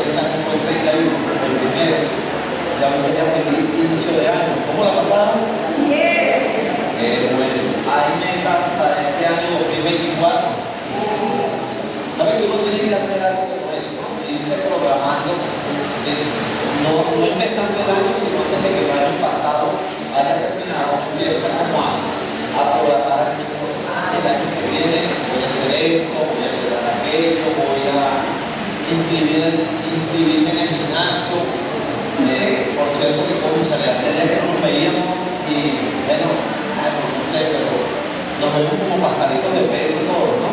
ese año fue el 31, el primero. Ya me sería feliz inicio de año. ¿Cómo la pasaron? Bien. Bueno. ¿Hay metas para este año 2024? ¿Sabe que uno tiene que hacer algo como eso, ¿no? Irse programando, no empezando el año, sino antes de que el año pasado haya terminado, empieza como a programar algunas cosas. El año que viene voy a hacer esto, voy a lograr aquello, voy a inscribirme en el gimnasio. Por cierto que hace días que no nos veíamos y bueno, no sé, pero nos vemos como pasaditos de peso todos, ¿no?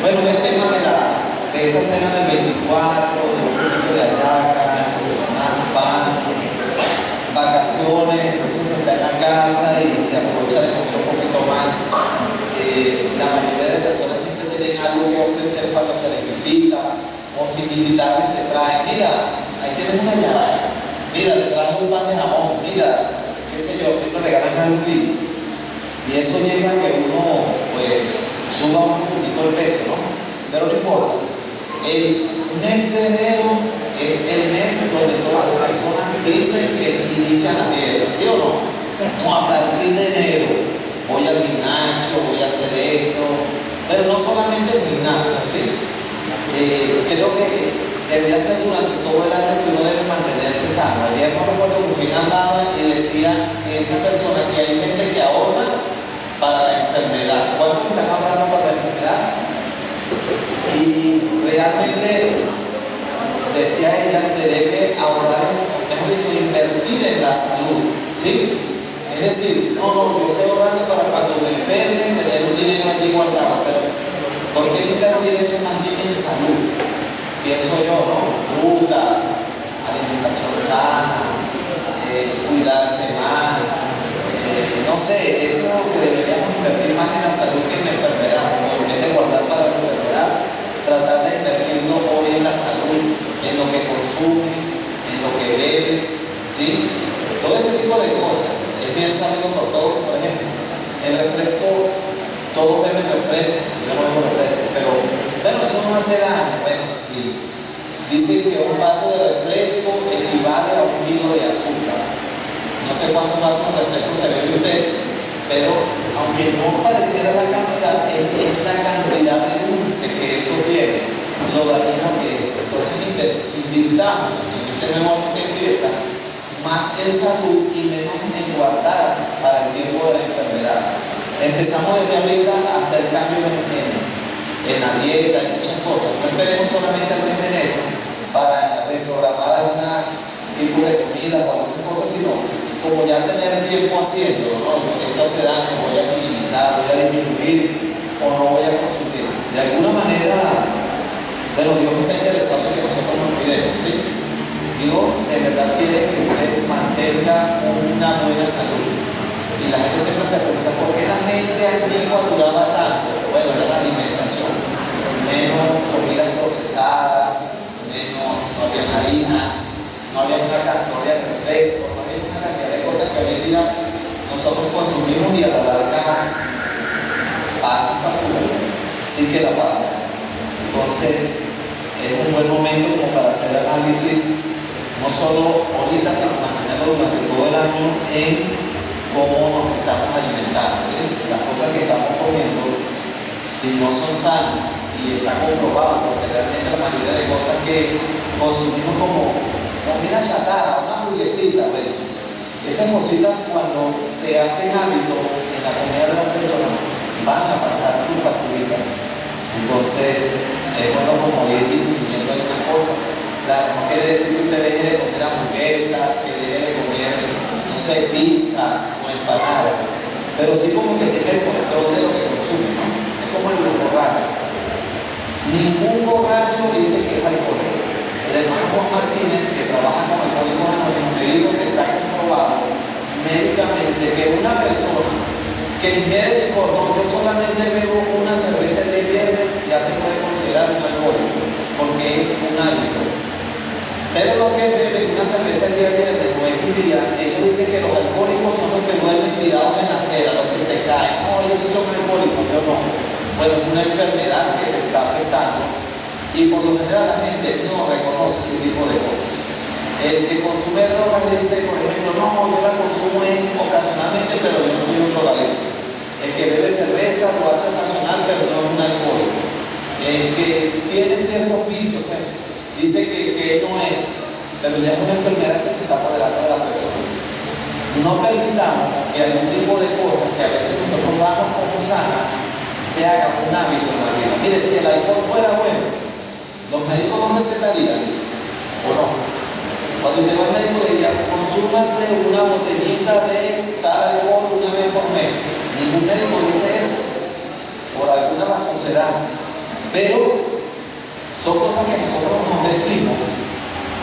Bueno, el tema de esa cena del 24, de un poquito de hallacas, más pan, vacaciones, entonces se está en la casa y se aprovecha de comer un poquito más. La mayoría de personas siempre tienen algo que ofrecer cuando se les visita, o sin visitarles te traen, mira, ahí tienes una llave, mira, te traen un pan de jamón, mira, qué sé yo, siempre regalan algo y eso lleva a que uno pues suba un poquito el peso, ¿no? Pero no importa. El mes de enero es el mes donde todas las personas dicen que inician la dieta, ¿sí o no? No, a partir de enero voy al gimnasio, voy a hacer esto, pero no solamente el gimnasio, ¿sí? Creo que debería ser durante todo el año que uno debe mantenerse sano. Ayer no recuerdo con quién hablaba y decía que esa persona, que hay gente que ahorra para la enfermedad. ¿Cuántos están ahorrando para la enfermedad? Y realmente, decía ella, se debe ahorrar, mejor dicho, invertir en la salud, ¿sí? Es decir, no, yo estoy ahorrando para cuando me enferme tener un dinero allí guardado, pero ¿por qué invertir eso más bien en salud? Pienso yo, ¿no? Frutas, alimentación sana, cuidarse más, no sé, eso es lo que deberíamos invertir más en la salud que en la enfermedad, ¿no? En vez de guardar para la enfermedad, tratar de invertirlo hoy en la salud, en lo que consumes, en lo que bebes, ¿sí? Todo ese tipo de cosas. Es bien sabido por todos, por ejemplo, el refresco, todos beben refresco, yo no bebo refresco, pero eso no hace daño. Bueno, sí. Dicen que un vaso de refresco equivale a 1 kilo de azúcar. No sé cuántos vasos de refresco se bebe usted, pero aunque no pareciera la cantidad, es la cantidad de dulce que eso tiene, lo dañino que es. Entonces invirtamos en este nuevo año que empieza más en salud y menos en guardar para el tiempo de la enfermedad. Empezamos desde ahorita a hacer cambios en la dieta, en muchas cosas. No esperemos solamente el mes de enero para reprogramar algunos tipos de comida o algunas cosas, sino como ya tener tiempo haciéndolo, ¿no? Esto hace daño, voy a minimizar, voy a disminuir o no voy a consumir. De alguna manera, bueno, Dios está interesado en que nosotros nos cuidemos, ¿sí? Dios de verdad quiere que usted mantenga una buena salud. Y la gente siempre se pregunta, ¿por qué la gente antigua duraba tanto? Bueno, era la alimentación. Menos comidas procesadas, menos, no había harinas, no había una cantidad de refrescos, no había una cantidad de cosas que hoy en día nosotros consumimos y a la larga pasa factura. Sí que la pasa. Entonces, es un buen momento como para hacer análisis, no solo ahorita, sino mañana durante todo el año en cómo nos estamos alimentando, ¿sí? Las cosas que estamos comiendo, si no son sanas, y está comprobado, porque realmente la mayoría de cosas que consumimos como comida chatarra, una hamburguesita, bueno, esas cositas cuando se hacen hábito en la comida de las personas, van a pasar su facturita. Entonces, es bueno como ir disminuyendo algunas cosas. Claro, no quiere decir que usted deje de comer hamburguesas, que deje de comer, no sé, pizzas o empanadas, pero sí como que tenga el control de lo que consume, ¿no? Es como los borrachos. Ningún borracho dice que es alcohólico. El hermano Juan Martínez, que trabaja con Alcohólicos Anónimos, me dijo que está comprobado médicamente que una persona que ingiere licor, no, yo solamente bebo una cerveza el día viernes, ya se puede considerar un alcohólico, porque es un hábito. Pero los que beben una cerveza el día viernes o X día, ellos dicen que los alcohólicos son los que duermen tirados en la acera, los que se caen. No, ellos sí son alcohólicos, yo no. Bueno, es una enfermedad que te está afectando. Y por lo general la gente no reconoce conoce ese tipo de cosas. El que consume drogas dice, por ejemplo, no, yo la consumo ocasionalmente, pero yo no soy un drogadicto. El que bebe cerveza lo hace ocasional, pero no es un alcohólico. El que tiene ciertos vicios, pues, dice que no es, pero ya es una enfermedad que se está apoderando de la persona. No permitamos que algún tipo de cosas que a veces nosotros damos como sanas se haga un hábito en la vida. Mire, si el alcohol fuera bueno, los médicos no recetarían, ¿o no? Cuando usted va al médico le diría, consúmase una botellita de tal alcohol una vez por mes. Ningún médico dice eso. Por alguna razón se da. Pero son cosas que nosotros nos decimos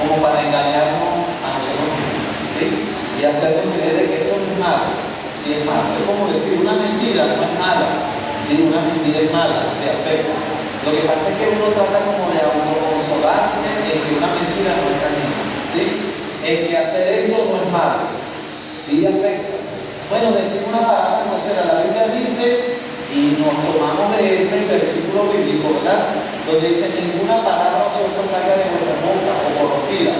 como para engañarnos a nosotros mismos, ¿sí? Y hacernos creer de que eso no es malo. Sí es malo. Es como decir una mentira no es mala. Sí, una mentira es mala, te afecta. Lo que pasa es que uno trata como de autoconsolarse en que una mentira no es dañina, ¿sí? En que hacer esto no es malo. Sí afecta. Bueno, decir una palabra no será. La Biblia dice, y nos tomamos de ese versículo bíblico, ¿verdad? Donde dice, ninguna palabra ociosa salga de vuestra boca o corrompida,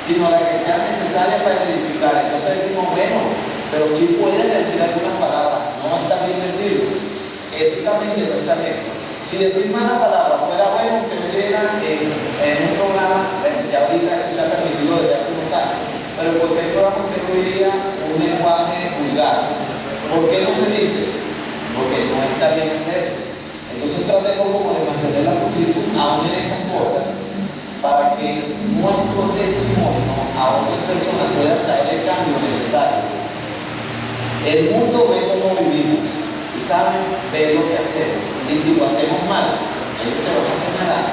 sino la que sea necesaria para edificar. Entonces decimos, bueno, pero sí pueden decir algunas palabras, no está bien decirles, éticamente no está bien. Si decir malas palabras fuera bueno, usted me llega en un programa, ya ahorita eso se ha permitido desde hace unos años, pero ¿por qué el programa usted no diría un lenguaje vulgar? ¿Por qué no se dice? Porque no está bien hacerlo. Entonces tratemos como de mantener la pulcritud aún en esas cosas para que nuestro testimonio a otras personas pueda traer el cambio necesario. El mundo ve cómo vivimos y saben, ve lo que hacemos. Y si lo hacemos mal, ellos te van a señalar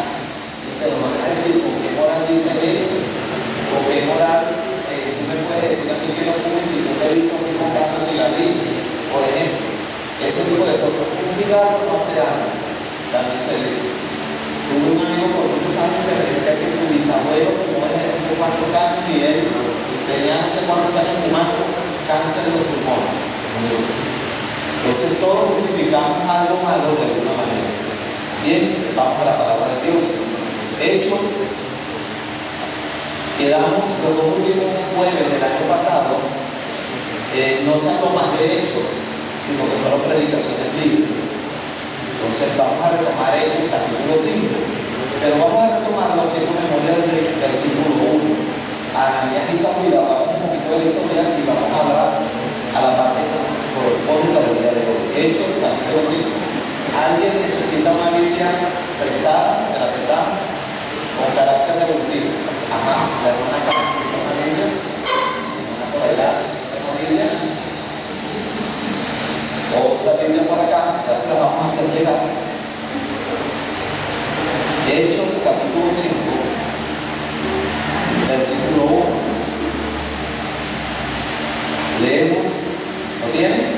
y te lo van a decir con qué moral dice esto, con qué moral tú me puedes decir a mí que no fumes si yo te he visto aquí comprando cigarrillos, por ejemplo. Ese tipo de cosas. Un cigarro no hace daño, también se dice. Tuve un amigo por muchos años que me decía que su bisabuelo fumó desde no sé cuántos años y él tenía no sé cuántos años fumando cáncer de los pulmones. Entonces todos justificamos algo malo de alguna manera. Bien, vamos a la palabra de Dios. Hechos, quedamos los dos últimos jueves del año pasado, no se habló más de hechos, sino que fueron predicaciones libres. Entonces vamos a retomar Hechos capítulo 5, pero vamos a retomarlo haciendo memoria del versículo 1. Ananías y Zafira, hablamos un poquito de la historia y vamos a hablar a la parte que nos corresponde para el día de hoy. Hechos capítulo 5. ¿Alguien necesita una Biblia prestada? Se la prestamos con carácter devolutivo. Ajá, la hermana acá necesita una Biblia, una por allá necesita una Biblia. Otra Biblia por acá, ya se la vamos a hacer llegar. Hechos capítulo 5, versículo 1. Leemos, ¿lo tienen?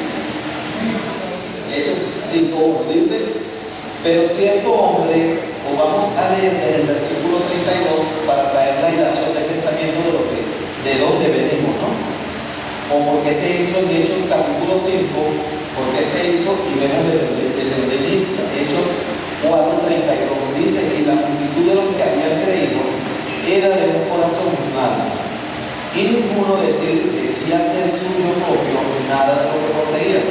Hechos 5:1 dice, pero cierto hombre, o vamos a leer desde el versículo 32 para traer la ilación del pensamiento de dónde venimos, ¿no? O por qué se hizo en Hechos capítulo 5. Porque se hizo, y vemos desde donde inicia, Hechos 4:32, dice que la multitud de los que habían creído era de un corazón humano, y ninguno decía ser suyo propio nada de lo que poseía,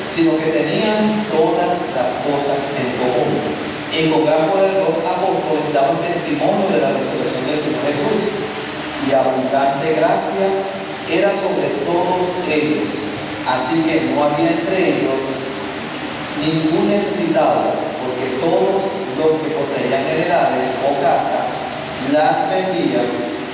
sino que tenían todas las cosas en común. Y con gran poder los apóstoles daban testimonio de la resurrección del Señor Jesús, y abundante gracia era sobre todos ellos. Así que no había entre ellos ningún necesitado, porque todos los que poseían heredades o casas las vendían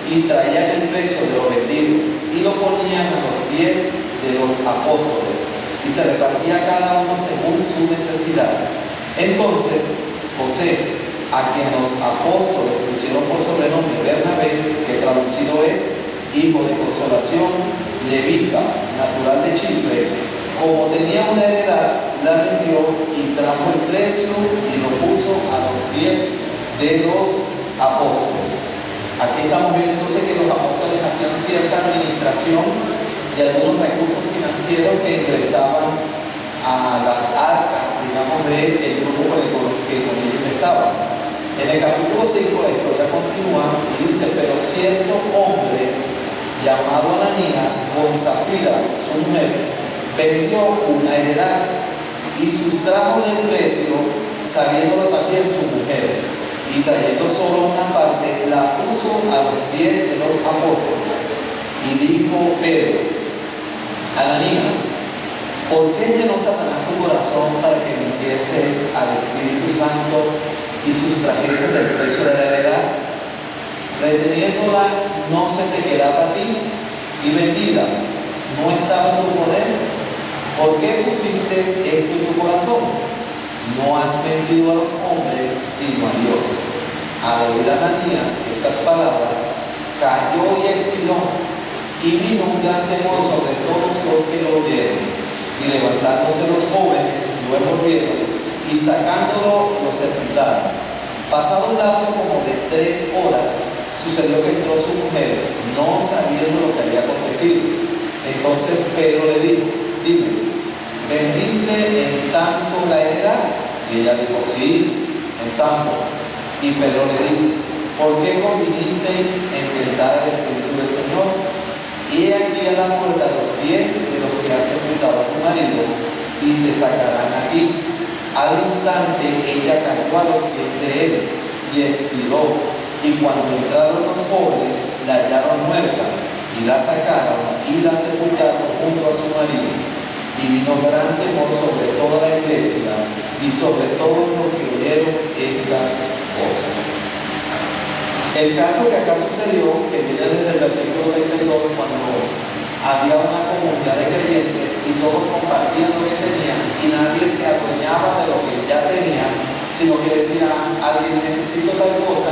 y traían el precio de lo vendido y lo ponían a los pies de los apóstoles, y se repartía cada uno según su necesidad. Entonces José, a quien los apóstoles pusieron por sobrenombre Bernabé, que traducido es hijo de consolación, levita, natural de Chipre, como tenía una heredad, la vendió y trajo el precio y lo puso a los pies de los apóstoles. Aquí estamos viendo entonces que los apóstoles hacían cierta administración de algunos recursos financieros que ingresaban a las arcas, digamos, del grupo con el que con ellos estaban. En el capítulo 5 la historia continúa y dice: pero cierto hombre llamado Ananías, con Zafira, su mujer, vendió una heredad y sustrajo del precio, sabiéndolo también su mujer, y trayendo solo una parte, la puso a los pies de los apóstoles. Y dijo Pedro: Ananías, ¿por qué llenó Satanás tu corazón para que mintieses al Espíritu Santo y sustrajeses del precio de la heredad? Reteniéndola, no se te quedaba a ti, y vendida, no estaba en tu poder. ¿Por qué pusiste esto en tu corazón? No has vendido a los hombres, sino a Dios. Al oír Ananías estas palabras, cayó y expiró, y vino un gran temor sobre todos los que lo oyeron. Y levantándose los jóvenes, lo envolvieron, y sacándolo, lo sepultaron. Pasado un lapso como de 3 horas, sucedió que entró su mujer, no sabiendo lo que había acontecido. Entonces Pedro le dijo: dime, ¿vendiste en tanto la heredad? Y ella dijo: sí, en tanto. Y Pedro le dijo: ¿por qué convinisteis en tentar al Espíritu del Señor? Y he aquí a la puerta los pies de los que han sepultado a tu marido, y te sacarán a ti. Al instante ella cayó a los pies de él y expiró. Y cuando entraron los jóvenes, la hallaron muerta, y la sacaron y la sepultaron junto a su marido. Y vino gran temor sobre toda la iglesia y sobre todos los que oyeron estas cosas. El caso que acá sucedió, que viene desde el versículo 32, cuando había una comunidad de creyentes y todos compartían lo que tenían y nadie se adueñaba de lo que ya tenían, sino que decía: alguien, necesito tal cosa,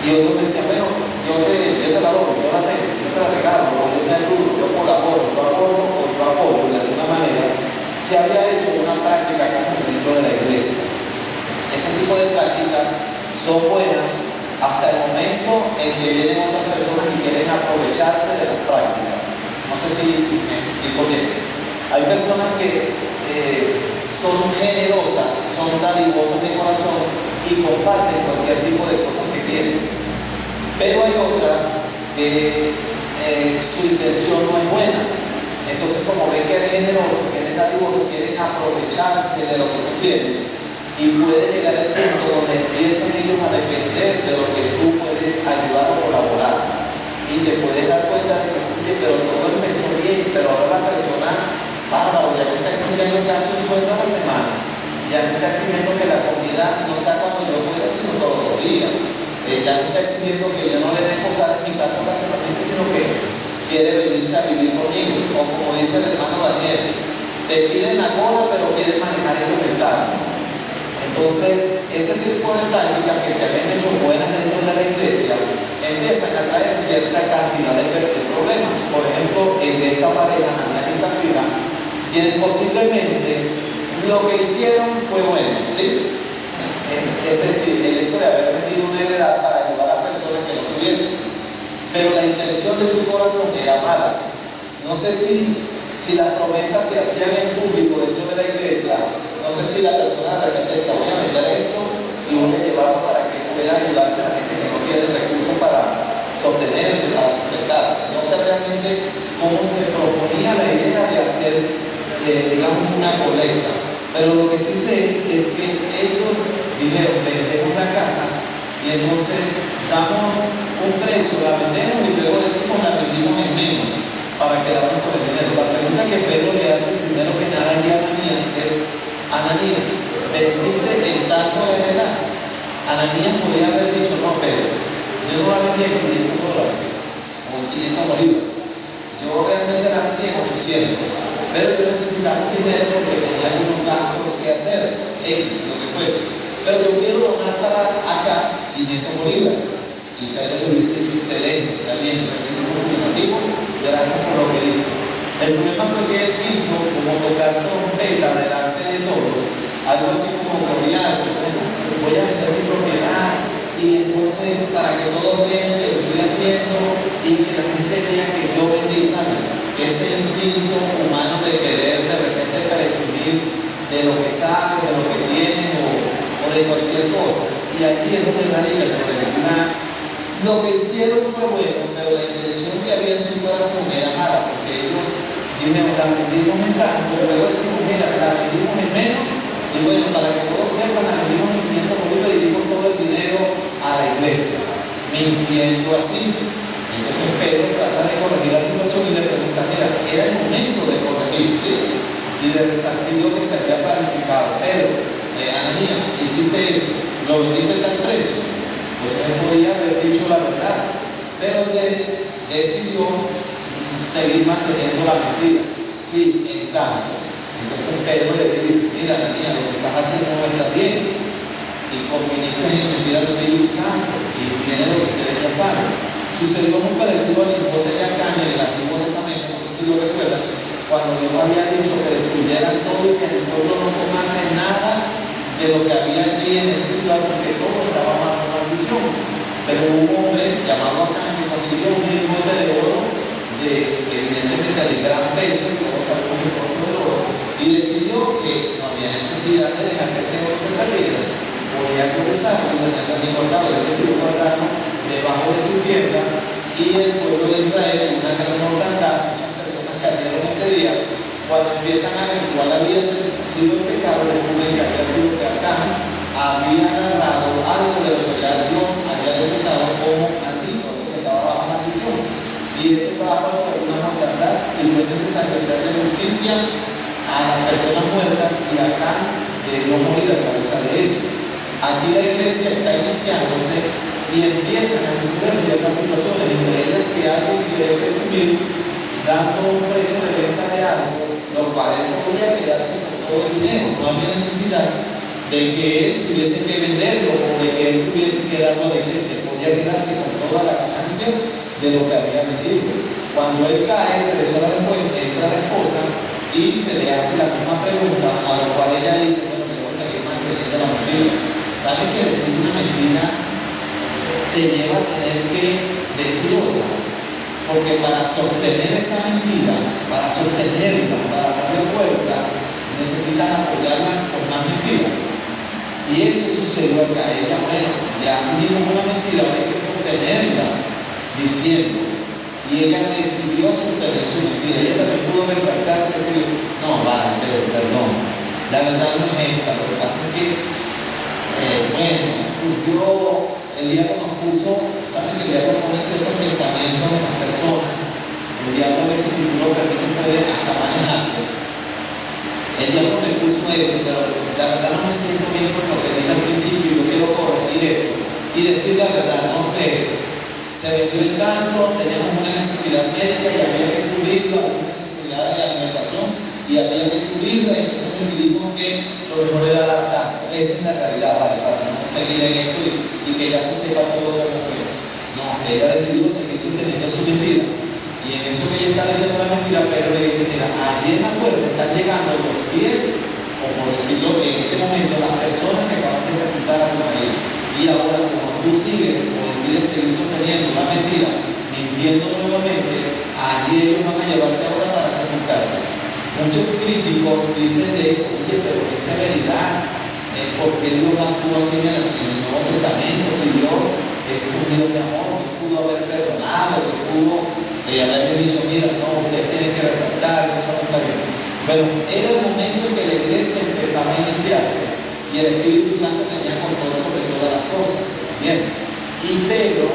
y otros decían: bueno, yo te la doy, yo la tengo, yo te la regalo, o yo te ayudo, yo colaboro, yo aporto o yo apoyo. De alguna manera se había hecho una práctica común dentro de la iglesia. Ese tipo de prácticas son buenas hasta el momento en que vienen otras personas y quieren aprovecharse de las prácticas. No sé si me explico bien. Hay personas que son generosas, son dadivosas de corazón y comparten cualquier tipo de cosas que tienen. Pero hay otras que su intención no es buena. Entonces, como ven que eres generoso, que eres dadivoso, quieren aprovecharse de lo que tú tienes, y puede llegar el punto donde empiezan ellos a depender de lo que tú puedes ayudar o colaborar. Y te puedes dar cuenta de que, oye, pero todo empezó bien, pero ahora la persona, bárbaro, ya me está exigiendo casi un sueldo a la semana, ya me está exigiendo que la comida no sea cuando yo pueda, sino todos los días, ya me está exigiendo que yo no le dé posar en mi caso ocasionalmente, sino que quiere venirse a vivir conmigo, o como dice el hermano Daniel, te piden la cola pero quieren manejar el mercado. Entonces, ese tipo de prácticas que se habían hecho buenas dentro de la iglesia empiezan a traer cierta cantidad de problemas. Por ejemplo, en esta pareja, Ananías y Zafira, quienes posiblemente lo que hicieron fue bueno, ¿sí? Es decir, el hecho de haber vendido una heredad para ayudar a personas que no tuviesen, pero la intención de su corazón era mala. No sé si las promesas se hacían en público dentro de la iglesia. No sé si la persona de repente decía: voy a vender esto y voy a llevarlo para que pueda ayudarse a la gente que no tiene recursos para sostenerse, para sustentarse. No sé realmente cómo se proponía la idea de hacer, digamos, una colecta. Pero lo que sí sé es que ellos dijeron: vendemos la casa y entonces damos un precio, la vendemos y luego decimos la vendimos en menos para quedarnos con el dinero. La pregunta que Pedro le hace primero que nada allí a Ananías es: Ananías, ¿vendiste en tanto la heredad? Ananías podría haber dicho: no, Pedro, yo no la vendí en $500 o en 500 bolívares, yo realmente la vendí en 800, pero yo necesitaba un dinero porque tenía algunos gastos que hacer, X, lo que fuese, pero yo quiero donar para acá 500 bolívares. Y Pedro le hubiese dicho: excelente, está bien, recibimos un donativo, gracias por lo que dices. El problema fue que él quiso como tocar trompeta delante de todos, algo así como gloriarse: bueno, voy a vender mi propiedad y entonces para que todos vean que lo estoy haciendo y que la gente vea que yo vendí, ¿saben? Ese instinto humano de querer de repente presumir de lo que sabe, de lo que tiene o de cualquier cosa. Y Y aquí es donde radica el problema. Lo que hicieron fue bueno, pero la intención que había en su corazón era mala, porque ellos dijeron, la vendimos en tanto, luego decimos, mira, la vendimos en menos, y bueno, para que todos sepan, la vendimos en 500 bolívares y dimos todo el dinero a la iglesia, mintiendo así. Entonces Pedro trata de corregir la situación y le pregunta, mira, era el momento de corregir, ¿sí? Y de resarcir lo que se había planificado. Pedro, Ananías, lo vendiste a tal precio. Entonces él podía haber dicho la verdad, pero decidió seguir manteniendo la mentira. Sí, en tanto. Entonces Pedro le dice, mira, Ananías, lo que estás haciendo no está bien. Y conviniste en mentir al Espíritu Santo y viene lo que ustedes ya saben. Sucedió muy parecido al lingote de Acán en el Antiguo Testamento, no sé si lo recuerdan, cuando Dios había dicho que destruyeran todo y que el pueblo no tomase nada de lo que había allí en esa ciudad, porque todo estaba bajo maldición. Pero hubo un hombre llamado Acán que consiguió un lingote de oro evidentemente de gran peso, y todos sabemos el costo del oro, y decidió que no había necesidad de dejar que ese oro se perdiera, podía usarlo y tenerlo allí guardado. Él decidió guardarlo debajo de su tienda, y el pueblo de Israel, una gran mortandad, muchas personas cayeron ese día. Cuando empiezan a ver cuál había sido el pecado, descubren que había sido que Acán había agarrado algo de lo que ya Dios había decretado como maldito, que estaba bajo maldición. Y eso trajo por una mortandad, y fue necesario hacerle justicia a las personas muertas, y Acán debió morir a causa de eso. Aquí la iglesia está iniciándose y empiezan a suceder ciertas situaciones, entre ellas que alguien quiere presumir dando un precio de venta de algo, lo cual él podría quedarse con todo el dinero. No había necesidad de que él tuviese que venderlo o de que él tuviese que darlo a la iglesia. Podía quedarse con toda la ganancia de lo que había vendido. Cuando él cae, 3 horas después entra la esposa y se le hace la misma pregunta, a lo cual ella dice, bueno, debo seguir manteniendo la mentira. ¿Saben que decir una mentira te lleva a tener que decir otras? Porque para sostener esa mentira, para sostenerla, para darle fuerza, necesitas apoyarlas con más mentiras. Y eso sucedió acá. Ella, bueno, ya dijimos una mentira, ahora hay que sostenerla diciendo. Y ella decidió sostener su mentira. Ella también pudo retractarse y decir, no, vale, pero perdón, la verdad no es esa. Lo que pasa es que, bueno, surgió, el diablo nos puso, saben que el diablo pone ciertos pensamientos en las personas. El diablo a veces, si tú lo permites, puede hasta manejarte. El diablo me puso eso, pero la verdad no me siento bien con lo que dije al principio, y yo quiero corregir eso y decir la verdad, no fue eso. Se vendió el canto, teníamos una necesidad médica y había que cubrirla, una necesidad de alimentación y había que cubrirla, y entonces decidimos que lo mejor era dar tanto. Esa es la realidad, ¿vale? Para no seguir en esto y que ya se sepa todo como fue. No, ella decidió seguir sosteniendo su mentira. Y en eso que ella está diciendo la mentira, Pedro le dice, mira, allí en la puerta están llegando los pies, o por decirlo en este momento, las personas que acaban de sepultar a tu marido. Y ahora, como tú sigues o decides seguir sosteniendo la mentira, mintiendo nuevamente, allí ellos van a llevarte ahora para sepultarte. Muchos críticos dicen de esto, oye, pero qué severidad, ¿por qué Dios actuó así en el Nuevo Testamento? Si Dios es un Dios de amor, que pudo haber perdonado, que pudo haberle dicho, mira, no, ustedes tienen que retractarse, eso no está bien. Pero era el momento en que la iglesia empezaba a iniciarse y el Espíritu Santo tenía control sobre todas las cosas. Bien, y Pedro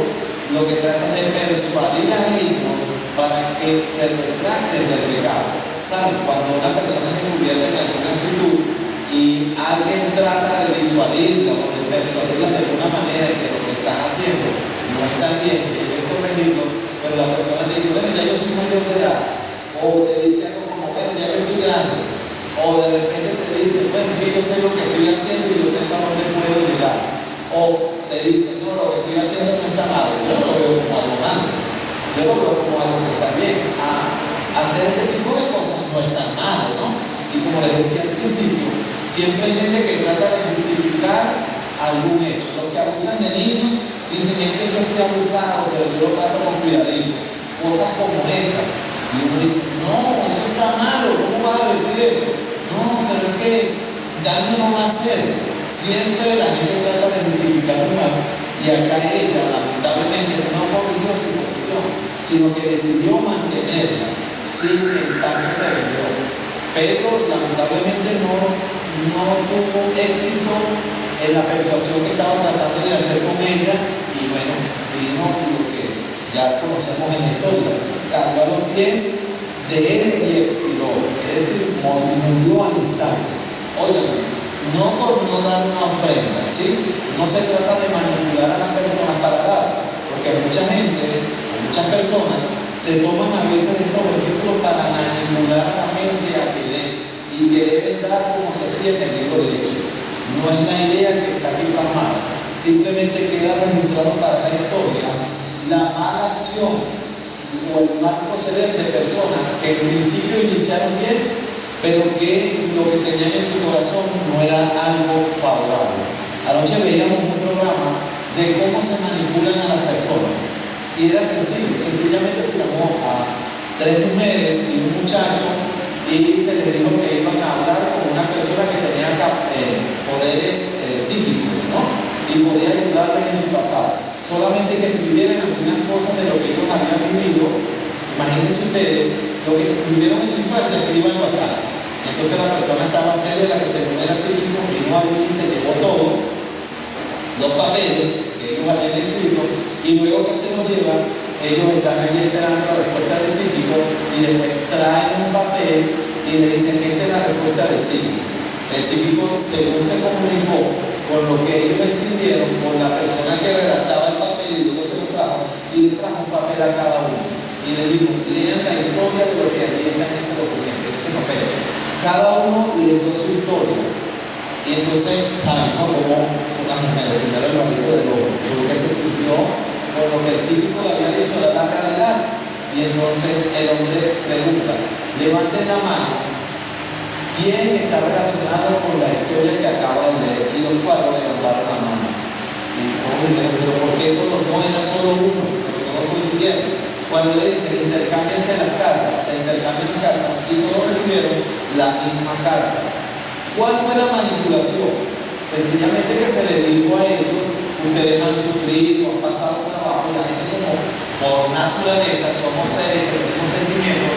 lo que trata es de persuadir a ellos para que se retracten del pecado. ¿Saben? Cuando una persona es descubierta en alguna actitud y alguien trata de disuadirla o de persuadirla de alguna manera que lo que estás haciendo no está bien, que debes corregirlo, pero la persona te dice, bueno, ya yo soy mayor de edad, o te dice algo como, bueno, ya yo estoy grande, o de repente te dice, bueno, es que yo sé lo que estoy haciendo y yo sé hasta dónde puedo llegar, o te dice, no, lo que estoy haciendo no está mal. Yo no lo veo como algo malo, yo lo veo como algo que está bien. Hacer este tipo de cosas no es tan malo, ¿no? Y como les decía al principio, siempre hay gente que trata de justificar algún hecho. Los que abusan de niños dicen, es que yo fui abusado, pero yo lo trato con cuidadito. Cosas como esas. Y uno dice, no, eso está malo, ¿cómo vas a decir eso? No, pero es que daño no va a hacer. Siempre la gente trata de justificar un mal, y acá ella lamentablemente no corrigió su posición, sino que decidió mantenerla sin que el cambio se vendió. Pero lamentablemente no tuvo éxito en la persuasión que estaba tratando de hacer con ella, y bueno, vino lo que ya conocemos en la historia: cayó a los pies de él y expiró, es decir, murió al instante. Óigame, no por no dar una ofrenda, ¿sí? No se trata de manipular a las personas para dar, porque mucha gente, muchas personas se toman a veces estos versículos para manipular a la gente a que dé, y que deben dar como se hacía en el libro de Hechos. No es la idea que está aquí plasmada, simplemente queda registrado para la historia la mala acción o el mal proceder de personas que en principio iniciaron bien, pero que lo que tenían en su corazón no era algo favorable. Anoche veíamos un programa de cómo se manipulan a las personas, y era sencillo. Sencillamente se llamó a 3 mujeres y un muchacho, y se les dijo que iban a hablar con una persona que tenía poderes psíquicos, ¿no? Y podía ayudarles en su pasado. Solamente que escribieran algunas cosas de lo que ellos habían vivido. Imagínense ustedes lo que vivieron en su infancia, escribanlo acá. Entonces la persona estaba seria, la que según era psíquico, vino allí y se llevó todo, los papeles que ellos habían escrito, y luego que se los llevan, ellos están allí esperando la respuesta del psíquico, y después traen un papel y le dicen: esta es la respuesta del psíquico. El psíquico, según se comunicó con lo que ellos escribieron, con la persona que redactaba el papel, y luego se lo trajo, y le trajo un papel a cada uno, y le dijo: lean la historia de lo que había en ese documento, en ese papel. Cada uno leyó su historia, y entonces sabemos cómo son las mujeres. Primero el marido del hombre, lo que se sintió con lo que el psíquico le había dicho de la realidad, y entonces el hombre pregunta: levanten la mano, ¿quién está relacionado con la historia que acaba de leer? Y los 4 levantaron la mano, y todos dijeron: pero ¿por qué todos? No era solo uno, pero todos coincidieron. Cuando le dicen: intercámbiense las cartas, se intercambian las cartas, y todos recibieron la misma carta. ¿Cuál fue la manipulación? Sencillamente que se le dijo a ellos: ustedes han sufrido, han pasado trabajo, y la gente, como por naturaleza somos seres que tenemos sentimientos,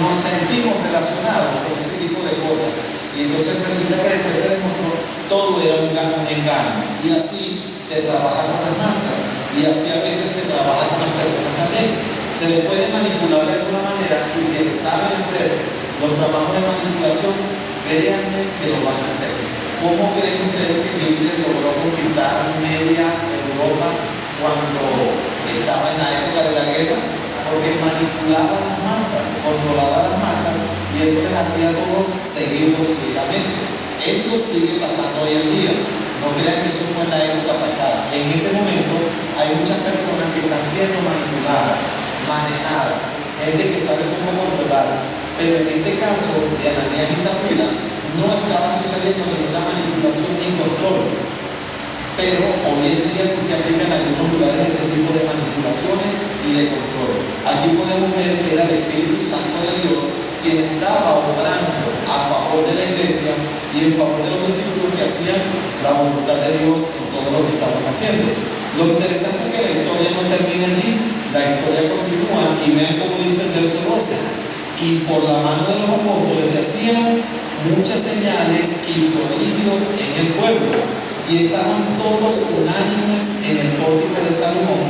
nos sentimos relacionados con ese tipo de cosas. Y entonces resulta que después se demostró todo era un engaño. Y así se trabaja con las masas, y así a veces se trabaja con las personas también. Se le puede manipular de alguna manera, y quienes saben hacer los trabajos de manipulación, créanme que lo van a hacer. ¿Cómo creen ustedes que Hitler logró conquistar media Europa cuando estaba en la época de la guerra? Porque manipulaba a las masas, controlaba a las masas, y eso les hacía a todos seguirlos ciegamente. Eso sigue pasando hoy en día. No crean que eso fue en la época pasada. En este momento hay muchas personas que están siendo manipuladas, manejadas, gente que sabe cómo controlar. Pero en este caso de Ananías y Zafira no estaba sucediendo ninguna manipulación ni control. Pero hoy en día sí se aplica en algunos lugares ese tipo de manipulaciones y de control. Aquí podemos ver que era el Espíritu Santo de Dios quien estaba obrando a favor de la iglesia y en favor de los discípulos que hacían la voluntad de Dios en todo lo que estaban haciendo. Lo interesante es que la historia no termina allí, la historia continúa, y vean cómo dice el verso 12: y por la mano de los apóstoles se hacían muchas señales y prodigios en el pueblo, y estaban todos unánimes en el pórtico de Salomón.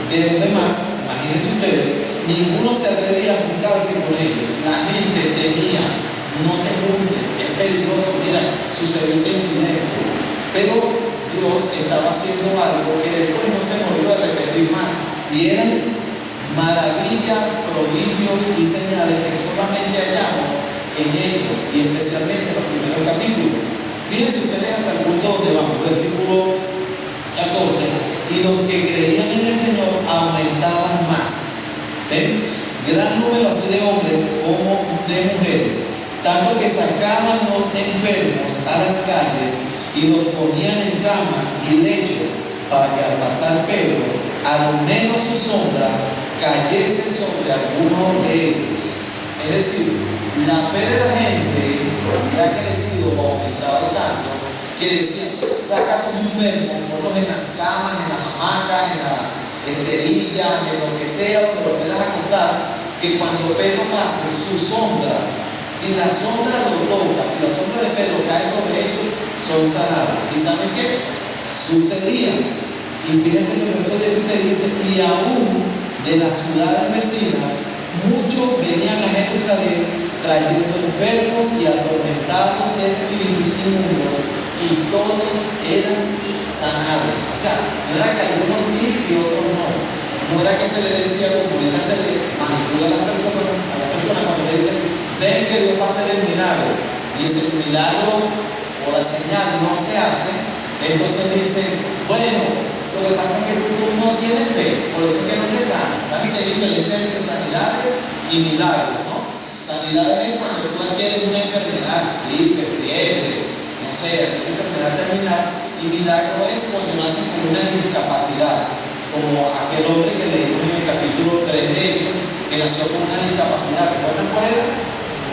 De los demás, imagínense ustedes, ninguno se atrevía a juntarse con ellos. La gente temía: no te juntes, es peligroso. Mira, sucedió este incidente. Pero Dios estaba haciendo algo que después no se volvió a repetir más, y eran maravillas, prodigios y señales que solamente hallamos en Hechos, y especialmente en los primeros capítulos. Fíjense ustedes hasta el punto donde vamos, versículo 14: y los que creían en el Señor aumentaban más. ¿Ven? Gran número así de hombres como de mujeres, tanto que sacaban los enfermos a las calles y los ponían en camas y lechos, para que al pasar Pedro, al menos su sombra cayese sobre alguno de ellos. Es decir, la fe de la gente había crecido o aumentado tanto que que decían, saca a tus enfermos, ponlos en las camas, en las hamacas, en las esterillas, en lo que sea, donde lo puedas acostar, que cuando Pedro pase, su sombra, si la sombra lo toca, si la sombra de Pedro cae sobre ellos, son sanados. ¿Y saben qué? Sucedía. Y fíjense que el verso 16 dice, y aún de las ciudades vecinas, muchos venían a Jerusalén trayendo enfermos y atormentados espíritus inmundos, y todos eran sanados. O sea, no era que algunos sí y otros no. No era que se le decía, como ahorita se le manipula a la persona cuando le dicen, ven que Dios va a hacer el milagro, y ese milagro o la señal no se hace, entonces dicen, bueno, lo que pasa es que tú no tienes fe, por eso es que no te sanas. ¿Saben que hay diferencia entre sanidades y milagros, no? Sanidades es cuando tú adquieres una enfermedad, gripe, fiebre, no sé, una enfermedad terminal, y milagro es cuando naces con una discapacidad, como aquel hombre que leímos en el capítulo 3 de Hechos, que nació con una discapacidad. ¿Recuerdan cuál era?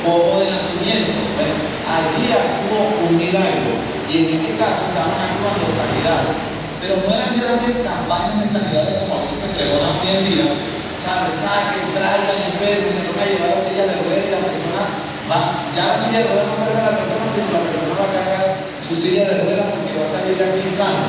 Cojo de nacimiento. Bueno, allí actuó un milagro, y en este caso estaban actuando sanidades. Pero no eran grandes campañas de sanidades como a veces se pregonan hoy en día. ¿Sabes? Saquen, traigan enfermos, se van a llevar la silla de ruedas y la persona va. Ya la silla de ruedas no carga a la persona, sino la persona va a cargar su silla de ruedas porque va a salir de aquí sano.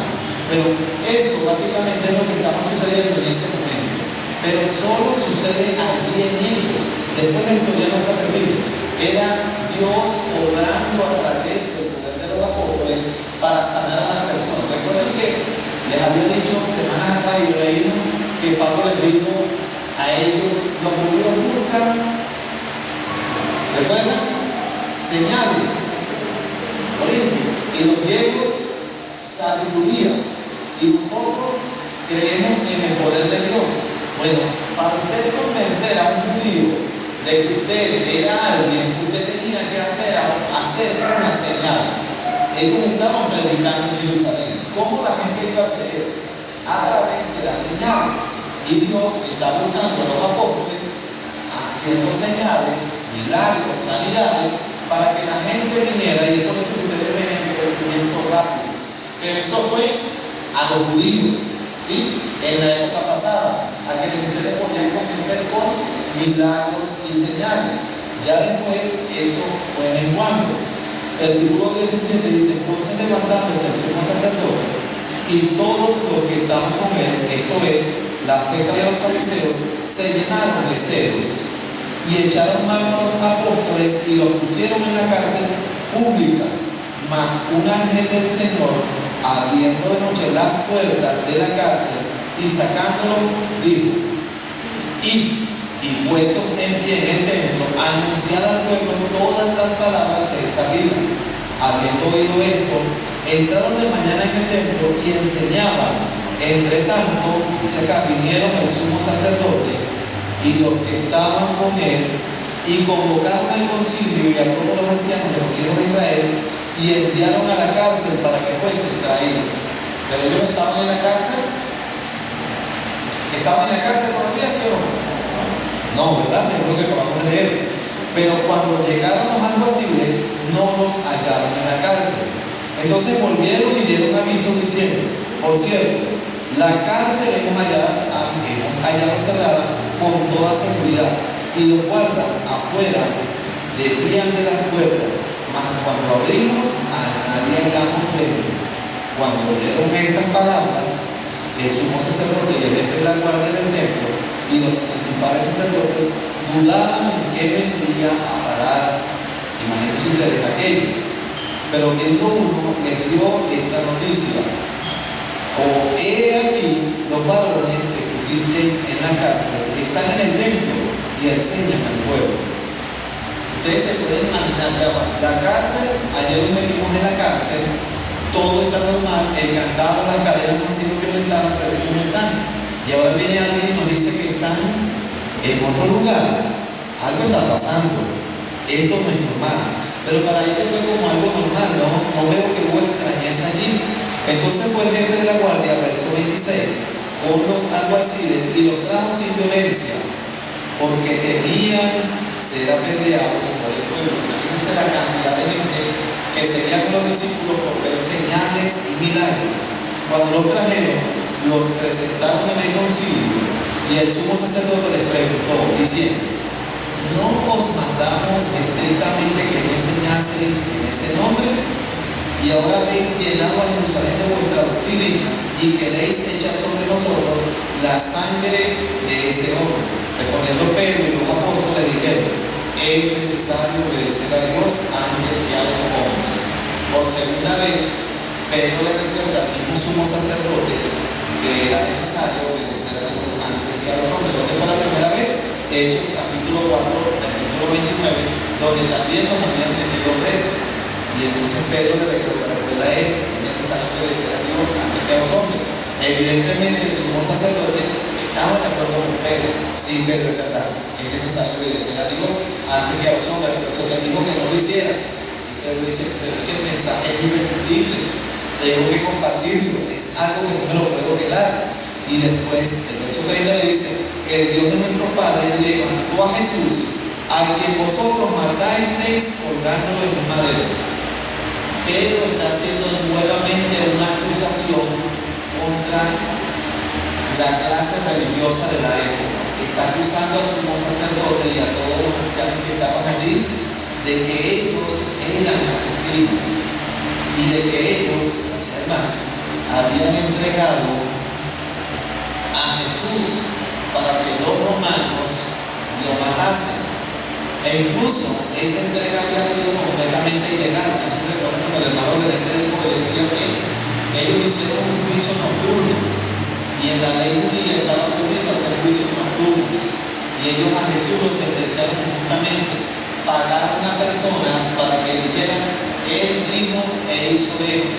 Pero eso básicamente es lo que estaba sucediendo en ese momento. Pero solo sucede allí en Hechos. Después la historia no se repite. Era Dios obrando a través del poder de los apóstoles para sanar a las personas. Recuerden que les había dicho semanas atrás y leímos que Pablo les dijo a ellos, los judíos buscan, ¿recuerdan? Señales, corintios, y los griegos sabiduría, y nosotros creemos en el poder de Dios. Bueno, para usted convencer a un judío de que usted era alguien, usted tenía que hacer una señal. Ellos estaban predicando en Jerusalén. ¿Cómo la gente iba a creer? A través de las señales. Y Dios estaba usando a los apóstoles haciendo señales, milagros, sanidades, para que la gente viniera, y es por eso que ustedes ven el crecimiento rápido. Pero eso fue a los judíos, ¿sí? En la época pasada, a quienes ustedes podían convencer con milagros y señales. Ya después eso fue menguando. Versículo 17 dice, entonces levantándose el sumo sacerdote y todos los que estaban con él, esto es, la secta de los saduceos, se llenaron de celos y echaron mano a los apóstoles y los pusieron en la cárcel pública. Mas un ángel del Señor, abriendo de noche las puertas de la cárcel y sacándolos, dijo, y puestos en pie en el templo, anunciad al pueblo todas las palabras de esta vida. Habiendo oído esto, entraron de mañana en el templo y enseñaban. Entre tanto, dice acá, vinieron el sumo sacerdote y los que estaban con él, y convocaron al concilio y a todos los ancianos de los hijos de Israel, y enviaron a la cárcel para que fuesen traídos. Pero ellos estaban en la cárcel. ¿Estaban en la cárcel todavía, sí o no? No, ¿verdad? Seguro que acabamos de leer. Pero cuando llegaron los alguaciles, no los hallaron en la cárcel. Entonces volvieron y dieron aviso diciendo, por cierto, la cárcel hemos hallado cerrada con toda seguridad, y los guardas afuera debían de las puertas, mas cuando abrimos a nadie hallamos dentro. Cuando oyeron estas palabras, el sumo sacerdote y el jefe de la guardia del templo y los principales sacerdotes dudaban en qué vendría a parar. Imagínense ustedes aquello. Pero viendo uno, les dio esta noticia: o he aquí los varones que pusisteis en la cárcel están en el templo y enseñan al pueblo. Ustedes se pueden imaginar ya, la cárcel, ayer nos metimos en la cárcel, todo está normal, el candado, las cadenas no han sido violentadas, pero ellos no están. Y ahora viene alguien y nos dice que están en otro lugar. Algo está pasando. Esto no es normal. Pero para ellos fue como algo normal, no veo que hubo extrañeza allí. Entonces fue el jefe de la guardia, verso 26, con los alguaciles y los trajo sin violencia, porque temían ser apedreados por el pueblo. Imagínense la cantidad de gente que seguían los discípulos por ver señales y milagros. Cuando los trajeron, los presentaron en el concilio y el sumo sacerdote les preguntó, diciendo, ¿no os mandamos estrictamente que no enseñaseis en ese nombre? Y ahora habéis llenado a Jerusalén de vuestra doctrina y queréis echar sobre nosotros la sangre de ese hombre. Respondiendo Pedro y los apóstoles dijeron, es necesario obedecer a Dios antes que a los hombres. Por segunda vez, Pedro le recuerda al mismo sumo sacerdote que era necesario obedecer a Dios antes que a los hombres. ¿Dónde fue la primera vez? Hechos capítulo 4, versículo 29, donde también nos habían metido presos. Y entonces Pedro le recuerda a él, es necesario obedecer a Dios antes que a los hombres. Evidentemente el sumo sacerdote estaba de acuerdo con Pedro. Sí, Pedro, es verdad, es necesario obedecer a Dios antes que a los hombres, pero eso te dijo que no lo hicieras. Y Pedro dice, pero es que el mensaje es imprescindible, tengo que compartirlo, es algo que no me lo puedo quedar. Y después, el verso 30 le dice, el Dios de nuestro Padre levantó a Jesús, a quien vosotros matasteis colgándolo en un madero. Pedro está haciendo nuevamente una acusación contra la clase religiosa de la época. Está acusando al sumo sacerdote y a todos los ancianos que estaban allí de que ellos eran asesinos y de que ellos, hermano, habían entregado a Jesús para que los romanos lo matasen. E incluso esa entrega había sido completamente ilegal. No sé si recuerdan cuando el hermano René dijo que decía que ellos hicieron un juicio nocturno y en la ley judía estaba prohibido hacer juicios nocturnos, y ellos a Jesús lo sentenciaron justamente, pagaron a personas para que dijeran, él dijo e hizo esto,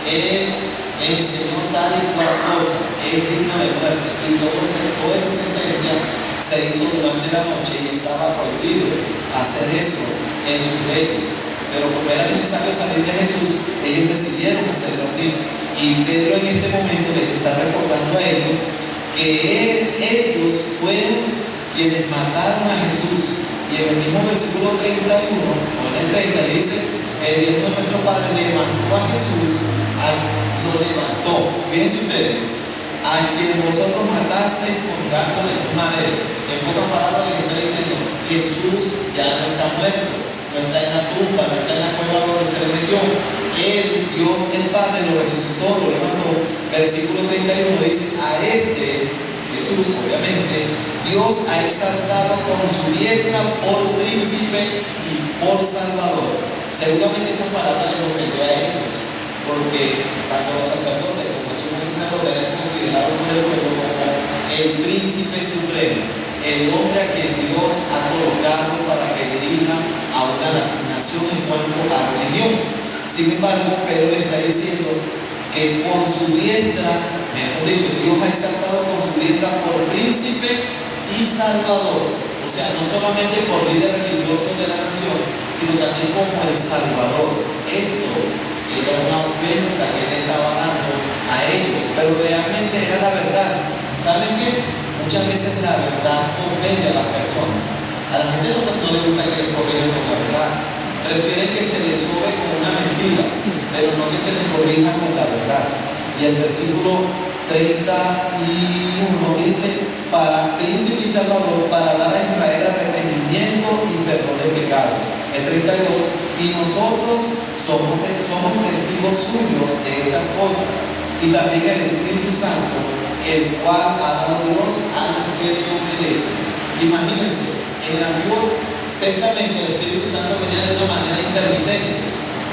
él enseñó tal y cual cosa, es digno de muerte. Y toda esa sentencia se hizo durante la noche y estaba prohibido hacer eso en sus leyes. Pero como era necesario salir de Jesús, ellos decidieron hacerlo así. Y Pedro en este momento les está recordando a ellos que ellos fueron quienes mataron a Jesús. Y en el mismo versículo 31, o en el 30, le dice, el Dios de nuestro Padre levantó a Jesús, lo levantó. Fíjense ustedes, a quien vosotros matasteis colgándole en un madero. En pocas palabras les está diciendo, Jesús ya no está muerto, no está en la tumba, no está en la cueva donde se le metió. Él, Dios el Padre, lo resucitó, lo levantó. Versículo 31 dice, a este Jesús, obviamente, Dios ha exaltado con su diestra por príncipe y por salvador. Seguramente estas palabras les ofendió a ellos, porque tanto los sacerdotes como el sumo sacerdote eran considerados por el pueblo como el príncipe supremo, el hombre a quien Dios ha colocado para que dirija a una nación en cuanto a religión. Sin embargo, Pedro le está diciendo que con su diestra, mejor dicho, Dios ha exaltado con su diestra por príncipe y salvador. O sea, no solamente por líder religioso de la nación, sino también como el salvador. Esto era una ofensa que él estaba dando a ellos, pero realmente era la verdad. ¿Saben qué? Muchas veces la verdad ofende a las personas. A la gente no le gusta que les corrijan con la verdad. Prefieren que se les sube con una mentira, pero no que se les corrija con la verdad. Y el versículo 31 dice, para príncipe y salvador, para dar a Israel arrepentimiento y perdón de pecados. El 32, y nosotros somos testigos suyos de estas cosas, y también el Espíritu Santo, el cual ha dado Dios a los que le obedecen. Imagínense, en el Antiguo Testamento el Espíritu Santo venía de una manera intermitente,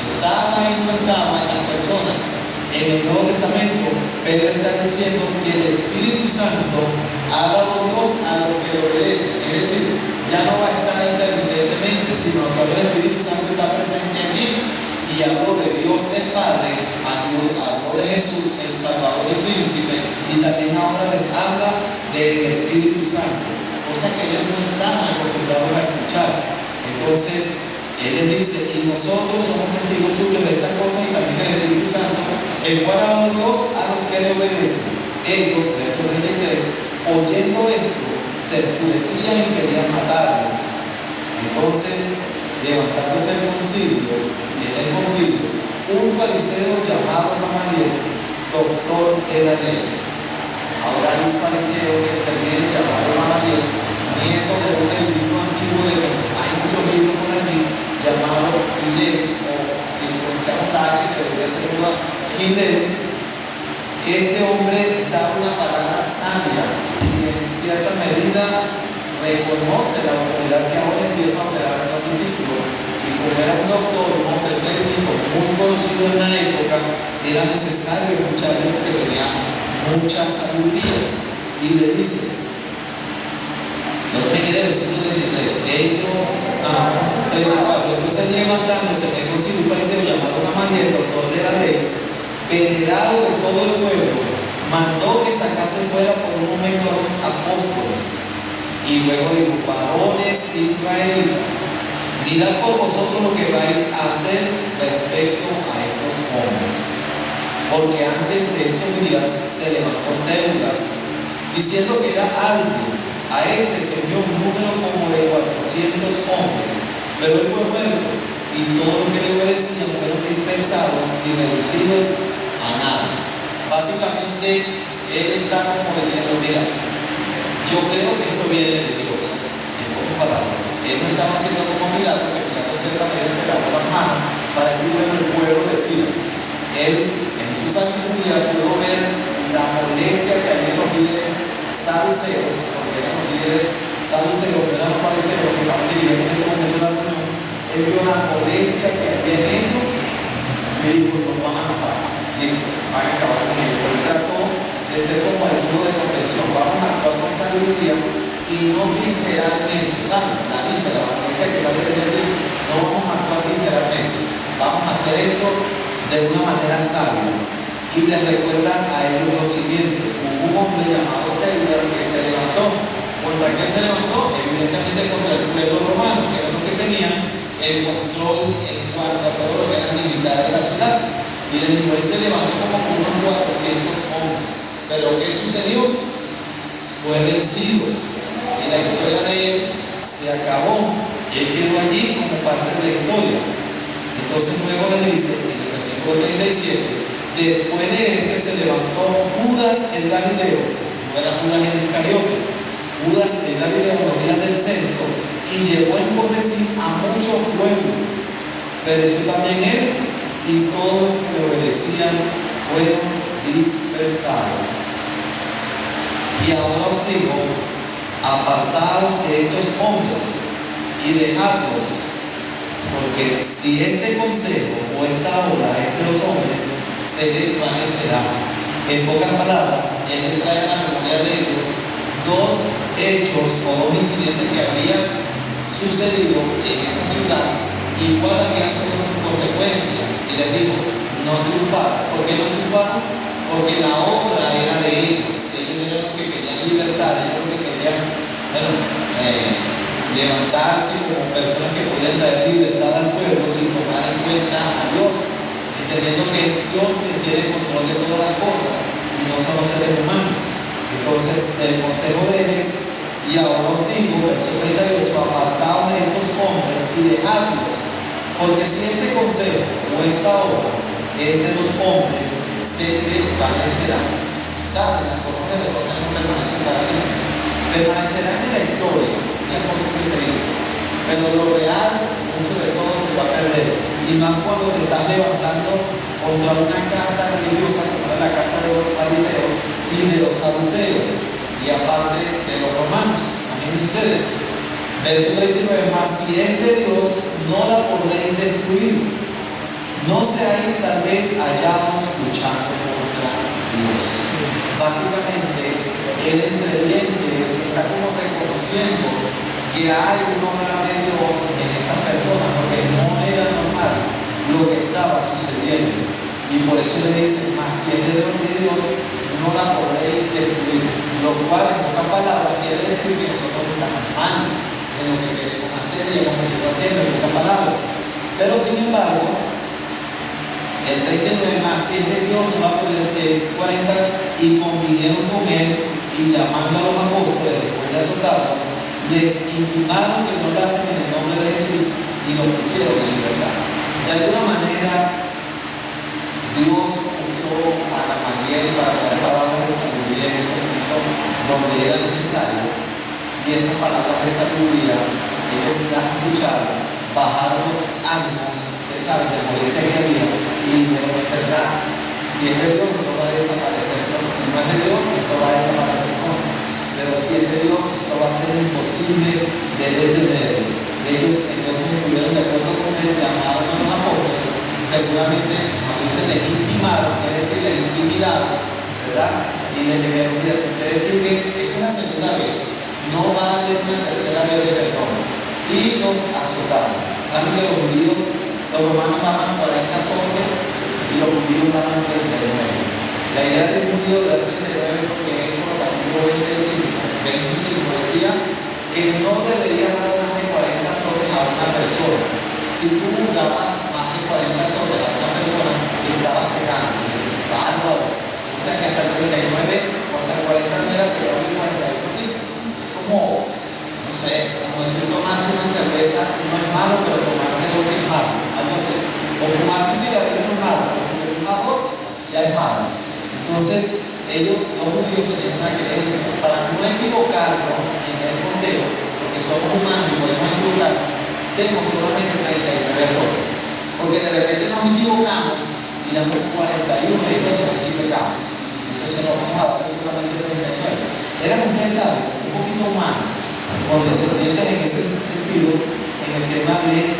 estaba y no estaba en las personas. En el Nuevo Testamento, Pedro está diciendo que el Espíritu Santo ha dado Dios a los que le obedecen, es decir, ya no va a estar intermitentemente, sino que el Espíritu Santo está presente aquí. Y habló de Dios el Padre, habló de Jesús el Salvador y Príncipe, y también ahora les habla del Espíritu Santo, cosa que ellos no estaban acostumbrados a escuchar. Entonces, él les dice, y nosotros somos testigos suyos de estas cosas, y también el Espíritu Santo, el cual ha dado Dios a los que le obedecen. Ellos, verso 33, oyendo esto, se enfurecían y querían matarlos. Entonces, levantándose en el concilio, un fariseo llamado Gamaliel, doctor de la ley. Ahora hay un fariseo que interviene llamado Gamaliel, nieto de un erudito antiguo de que hay muchos libros por allí, llamado Gilel, o si pronunciamos la H, que debería ser una Gilel. Este hombre da una palabra sabia y en cierta medida reconoce la autoridad que ahora empieza a operar en los discípulos. Y como era un doctor, un hombre médico muy conocido en la época, era necesario escucharle porque tenía mucha sabiduría. Y le dice, no me quiere decir 33, 34. Entonces, levantándose en el concilio, un fariseo llamado Gamaliel, doctor de la ley, venerado de todo el pueblo, mandó que sacase fuera por un momento a los apóstoles. Y luego dijo, varones israelitas, mirad por vosotros lo que vais a hacer respecto a estos hombres. Porque antes de estos días se levantó Teudas, diciendo que era alguien. A este se unió un número como de 400 hombres, pero él fue muerto, y todo lo que le obedecían fueron dispensados y reducidos a nada. Básicamente, él está como diciendo, mira, yo creo que esto viene de Dios. En pocas palabras, él no estaba haciendo como Pilato, que Pilato ciertamente se lavó las manos para decirle al pueblo decir. Él, en su sabiduría, pudo ver la molestia que había en los líderes saduceos, porque eran los líderes saduceos, no eran los fariseos que estaban dirigiendo en ese momento la reunión. Él vio la molestia que había en ellos y dijo, nos van a matar. Listo, van a acabar con ellos. Él trató de ser como el mundo de contención. Vamos a actuar con sabiduría y no visceralmente. ¿Saben? La víscera, la molestia que sale de aquí, no vamos a actuar visceralmente. Vamos a hacer esto de una manera sabia. Y les recuerda a ellos lo siguiente: hubo un hombre llamado Teudas que se levantó. ¿Contra quién se levantó? Evidentemente contra el pueblo romano, que era lo que tenía el control en cuanto a todo lo que era militar de la ciudad. Y les dijo, él se levantó como con unos 400 hombres. Pero ¿qué sucedió? Fue vencido. Y la historia de él se acabó. Y él quedó allí como parte de la historia. Entonces luego le dice, en el versículo 37, después de este se levantó Judas el Galileo, no era Judas el Iscariote, Judas el Galileo en los días del censo, y llevó en pos de sí a mucho pueblo. Pereció también él, y todos los que le obedecían fueron dispersados. Y ahora os digo, apartaos de estos hombres y dejadlos, porque si este consejo o esta obra es de los hombres, se desvanecerá. En pocas palabras, él le trae a la memoria de ellos dos hechos o dos incidentes que habían sucedido en esa ciudad y cuáles habían sido sus consecuencias. Y les dijo, no triunfaron. ¿Por qué no triunfaron? Porque la obra era de ellos. Ellos eran los que querían libertad, ellos los que querían, levantarse como personas que podían traer libertad al pueblo sin tomar en cuenta a Dios, entendiendo que es Dios quien tiene control de todas las cosas y no son los seres humanos. Entonces, el consejo de él es, y ahora os digo, verso 38, apartaos de estos hombres y dejadlos, porque si este consejo o esta obra es de los hombres, se desvanecerá. ¿Saben? Las cosas de los hombres no permanecen para siempre, permanecerán en la historia, muchas cosas que se hizo, pero lo real, mucho de todo se va a perder, y más cuando te estás levantando contra una casta religiosa como era la casta de los fariseos y de los saduceos, y aparte de los romanos. Imagínense ustedes, verso 39, mas si es de Dios, no la podréis destruir, no seáis tal vez hallados luchando contra Dios. Básicamente, el entrediente está como reconociendo que hay un obra de Dios en estas personas, porque no era normal lo que estaba sucediendo. Y por eso le dicen, mas si es de Dios, no la podréis destruir. Lo cual, en pocas palabras, quiere decir que nosotros estamos mal en lo que queremos hacer y hemos venido haciendo, en pocas palabras. Pero sin embargo, el 39 más, si es de Dios, no la podréis destruir. 40, y convinieron con él, y llamando a los apóstoles después de azotarlos, les intimaron que no lo hacen en el nombre de Jesús, y los pusieron en libertad. De alguna manera, Dios usó a Gamaliel para traer palabras de sabiduría en ese momento donde era necesario, y esas palabras de sabiduría, ellos las escucharon, bajaron los ánimos, ustedes saben, de molestia que había, y dijeron: es verdad, si es de Dios, esto va a desaparecer, pero si no es de Dios, esto va a desaparecer pronto. Pero si es de Dios, esto va a ser imposible de detener. Ellos entonces estuvieron de acuerdo con él, llamaron a los apóstoles, seguramente cuando se les intimaron, quiere decir, les intimidaron, ¿verdad? Y les dijeron: mira, si ustedes siguen, esta es la segunda vez, no va a haber una tercera vez de perdón. Y los azotaron. Saben que los judíos, los romanos daban 40 azotes y los judíos daban 39. La idea del judío de 39, porque en Éxodo capítulo 25 decía que no debería dar más de 40 azotes a una persona. Si tú dabas más de 40 azotes a una persona, estabas pecando. Y es bárbaro. O sea que hasta el 39 o hasta el 40 no era pecado, y 41 sí. Es como, no sé, como decir tomarse una cerveza no es malo, pero tomarse dos es malo. Algo así. O fumarse un cigarrillo no es malo, pero si te fumas dos, ya es malo. Entonces, ellos, los judíos, tenían una creencia para no equivocarnos en el conteo, porque somos humanos y podemos equivocarnos, tenemos solamente 39 azotes. Porque de repente nos equivocamos y damos 41 y entonces así pecamos. Entonces no vamos a dar solamente 39. Eran, ustedes saben, un poquito humanos, condescendientes en ese sentido, en el tema de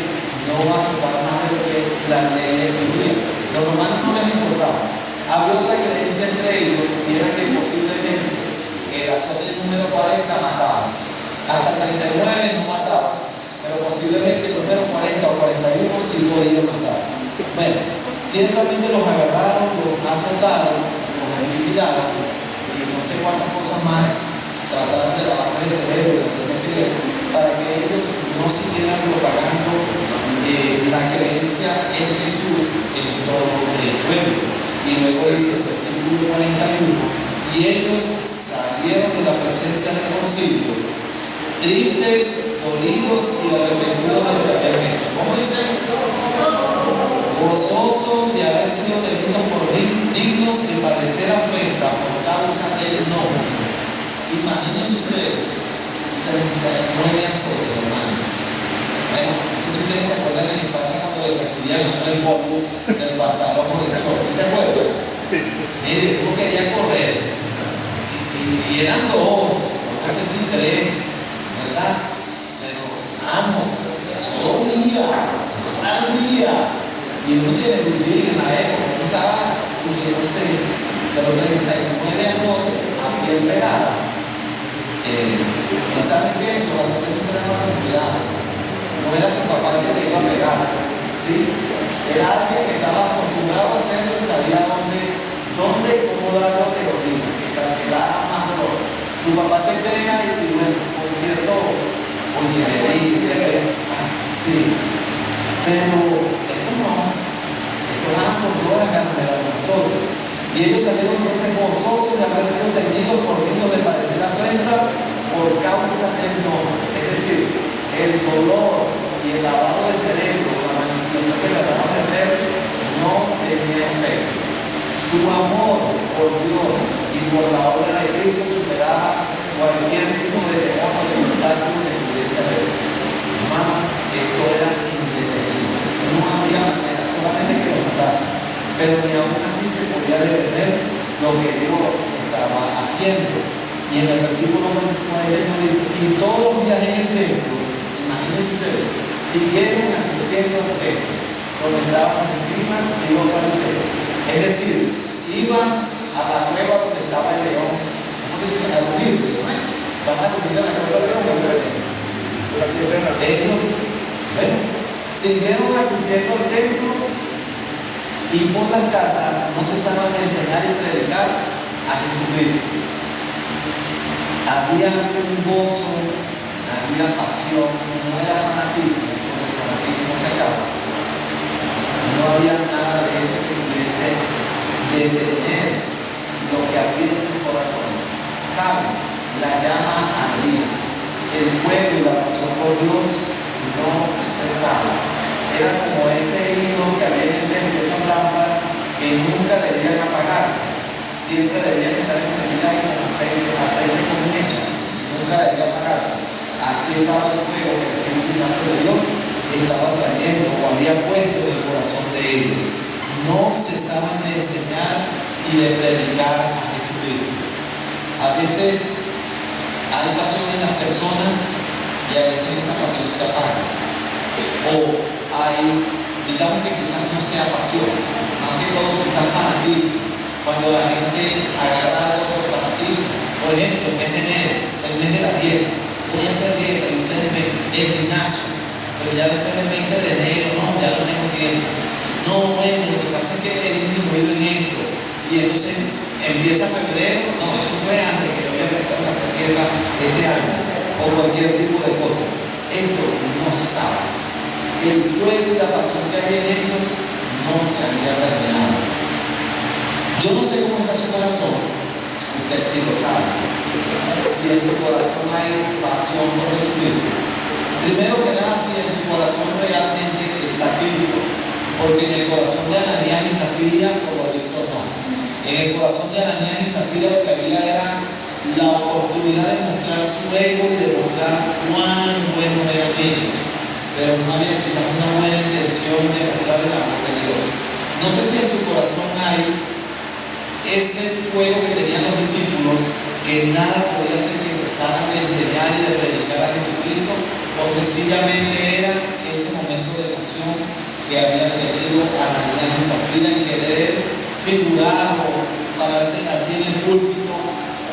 no azotar más de lo que la ley exigía. Los romanos no les importaba. Había otra creencia entre ellos, y era que posiblemente el azote número 40 mataba. Hasta 39 no mataba, pero posiblemente el número 40 o 41 sí podía matar. Bueno, ciertamente los agarraron, los azotaron, los eliminaron, y no sé cuántas cosas más trataron de lavarles el cerebro, de hacerles creer, para que ellos no siguieran propagando la creencia en Jesús en todo el pueblo. Y luego dice el versículo 41: y ellos salieron de la presencia del concilio, tristes, dolidos y arrepentidos de lo que habían hecho. ¿Cómo dice? Gozosos de haber sido tenidos por dignos de padecer afrenta por causa del nombre. Imagínense ustedes, 39 azotes, hermano. Bueno, no sé si ustedes se acuerdan de la infancia cuando les sacudían el polvo del pantalón o del short. ¿Sí se acuerdan? Mire, uno quería correr y eran dos, no sé si tres, ¿verdad? Pero, vamos, eso dolía, eso ardía. Y uno tiene un jean en la época, uno usaba, no sé, de los 39 azotes a piel pelada. ¿Y saben qué? Los azotes no se daban con cuidado. No era tu papá que te iba a pegar, ¿sí? Era alguien que estaba acostumbrado a hacerlo y sabía dónde y cómo dar lo que lo diga, que daba más dolor. Tu papá te pega y bueno, por cierto, oye, sí. Pero esto no, esto daban con todas las ganas de dar a nosotros. Y ellos salieron entonces gozosos de haber sido tenidos por dignos de padecer afrenta por causa del nombre. Es decir, el dolor y el lavado de cerebro, la manipulación que trataron de hacer, no tenía efecto. Su amor por Dios y por la obra de Cristo superaba cualquier tipo de temor o de obstáculo que pudiese haber. Hermanos, esto era indetenible. No había manera, solamente que lo matasen. Pero ni aún así se podía detener lo que Dios estaba haciendo. Y en el versículo 41 dice: y todos los días en el templo, imagínense ustedes, siguieron asistiendo al templo, donde estaban los escribas y los fariseos. Es decir, iban a la cueva donde estaba el león. ¿Cómo se dice? A dormir, ¿no es? Van a dormir a la cueva del león, ¿no es? Entonces, ellos, bueno, siguieron asistiendo al templo y por las casas no cesaban de enseñar y predicar a Jesucristo. Había un gozo, había pasión, no era fanatismo, porque el fanatismo se acaba. No había nada de eso que pudiese detener lo que había en sus corazones. ¿Saben? La llama ardía. El fuego y la pasión por Dios no cesaba. Era como ese hilo que había en el templo, esas lámparas que nunca debían apagarse, siempre debían estar encendidas con aceite con mecha, nunca debía apagarse. Así estaba el fuego que el Espíritu Santo de Dios estaba trayendo o había puesto en el corazón de ellos. No cesaban de enseñar y de predicar a Jesucristo. A veces hay pasión en las personas y a veces esa pasión se apaga. O hay, digamos que quizás no sea pasión, más que todo quizás fanatismo. Cuando la gente agarra algo por fanatismo, por ejemplo, el mes de enero, el mes de la dieta, voy a hacer dieta y ustedes ven el gimnasio, pero ya después del 20 de enero, no, ya no tengo tiempo. No, bueno, lo que pasa es que he disminuido en esto. Y entonces empieza febrero, no, eso fue antes que yo había empezado a hacer dieta este año, o cualquier tipo de cosa. Esto no se sabe. El fuego y la pasión que había en ellos no se había terminado. Yo no sé cómo está su corazón, usted sí lo sabe. Si en su corazón hay pasión por Jesucristo. Primero que nada, si en su corazón realmente está Cristo, porque en el corazón de Ananías y Zafira, por lo visto no. En el corazón de Ananías y Zafira lo que había era la oportunidad de mostrar su ego y de mostrar cuán buenos eran ellos, pero no había quizás una buena intención de mostrar el amor de Dios. No sé si en su corazón hay ese fuego que tenían los discípulos, que nada podía hacer que cesaran de enseñar y de predicar a Jesucristo, o sencillamente era ese momento de emoción que habían tenido Ananías y Zafira en querer figurar o pararse allí en el púlpito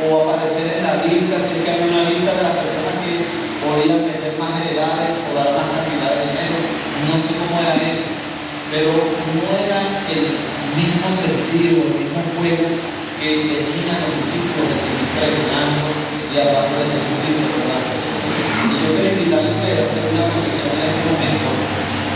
o aparecer en la lista, si es que había una lista de las personas que podían meter más heredades o dar más cantidad de dinero. No sé cómo era eso, pero no era el mismo sentido, el mismo fuego que tenían los discípulos de seguir pregonando y hablando de Jesucristo con las personas. Y yo quiero invitarles a hacer una reflexión en este momento,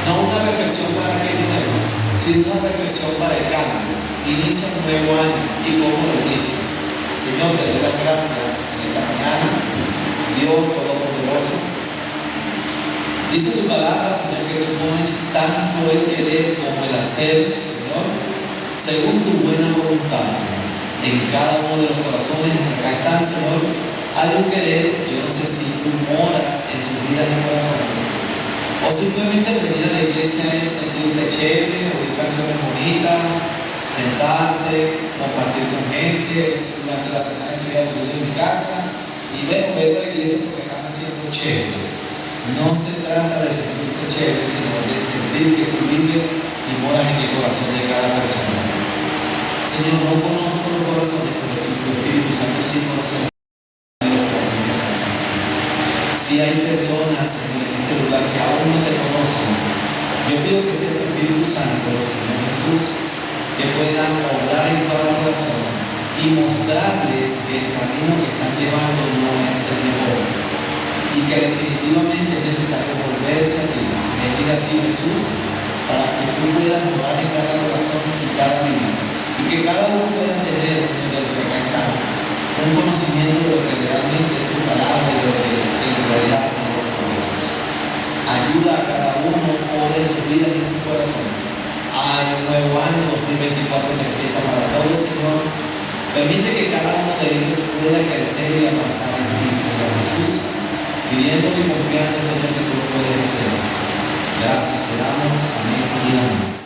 no una reflexión para aquellos nuevos, sino una reflexión para el cambio. Inicia un nuevo año y cómo lo inicias. Señor, te doy las gracias en esta mañana, Dios Todopoderoso. Dice tu palabra, Señor, que tú pones tanto el querer como el hacer, Señor, según tu buena voluntad, Señor, en cada uno de los corazones. Acá están, Señor, hay un querer. Yo no sé si tú moras en sus vidas y corazones, o simplemente venir a la iglesia es sentirse chévere, oír canciones bonitas, sentarse, compartir con gente. Durante la semana estoy aburrido en mi casa y vengo a la iglesia porque acá me siento chévere. No se trata de sentirse chévere, sino de sentir que tú vives y moras en el corazón de cada persona. Señor, no conozco los corazones, pero si tu Espíritu Santo sí conoce. Si hay personas en este lugar que aún no te conocen, yo pido que sea el Espíritu Santo, Señor Jesús, que pueda obrar en cada corazón y mostrarles que el camino que están llevando no es el mejor y que definitivamente es necesario volverse a ti, venir a ti, Jesús, para que tú puedas morar en cada corazón y cada vida, y que cada uno pueda tener, Señor, de lo que acá está, un conocimiento de lo que realmente es tu palabra y de lo que en realidad eres tú, Jesús. Ayuda a cada uno por sus vidas y en sus corazones. Hay un nuevo año 2024 que empieza para todos, Señor. Permite que cada uno de ellos pueda crecer y avanzar en ti, Señor Jesús, pidiendo y confiando, Señor, que tú lo puedes hacer. Gracias te damos. Amén y amén.